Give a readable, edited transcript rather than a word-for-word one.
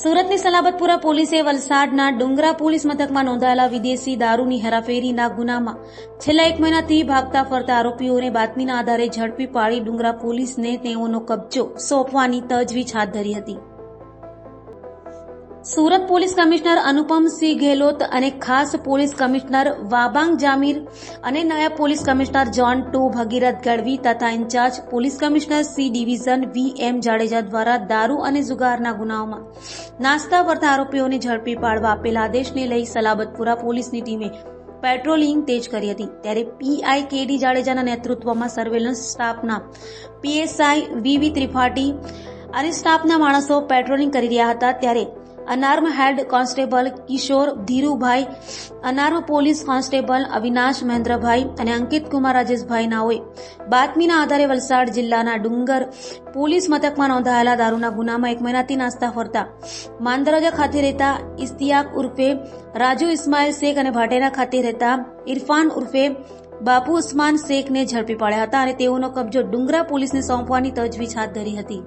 સુરતની સલાબતપુરા પોલીસે વલસાડના ડુંગરા પોલીસ મથકમાં નોંધાયેલા વિદેશી દારૂની હેરાફેરીના ગુનામાં છેલ્લા 1 મહિનાથી ભાગતા ફરતા આરોપીઓને બાતમીના આધારે ઝડપી પાડી ડુંગરા પોલીસને તેઓનો કબજો સોંપવાની તજવીજ હાથ ધરી હતી. સુરત પોલીસ કમિશનર અનુપમસિંહ ગેહલોત અને ખાસ પોલીસ કમિશનર વાબાંગ જામીર અને નાયબ police commissioner zone 2 Bhagirath Gadhvi તથા incharge police commissioner C division V M. Jadeja દ્વારા દારૂ અને જુગારના ગુનાઓમાં નાસ્તા ફરતા આરોપીઓને ઝડપી પાડવા આપેલા આદેશને લઈ સલાબતપુરા પોલીસની ટીમે પેટ્રોલિંગ તેજ કરી હતી. ત્યારે પીઆઈ કે.ડી. જાડેજાના નેતૃત્વમાં સર્વેલન્સ સ્ટાફના પીએસઆઈ વી.વી. ત્રિપાઠી અને સ્ટાફના માણસો પેટ્રોલિંગ કરી રહ્યા હતા. ત્યારે unarm head constable Kishor Dhirubhai, unarm police constable Avinash Mahendrabhai અને અંકિત કુમાર રાજેશભાઈ નાઓએ બાતમીના આધારે વલસાડ જિલ્લાના ડુંગર પોલીસ મથકમાં નોંધાયેલા દારૂના ગુનામાં 1 મહિનાથી નાસ્તા ફરતા માંદરજા ખાતે રહેતા ઇશ્તિયાક ઉર્ફે રાજુ ઇસ્માઇલ શેખ અને ભાટેરા ખાતે રહેતા ઇરફાન ઉર્ફે બાપુ ઉસ્માન શેખને ઝડપી પાડ્યા હતા અને તેઓનો કબજો ડુંગરા પોલીસને સોંપવાની તજવીજ હાથ ધરી હતી.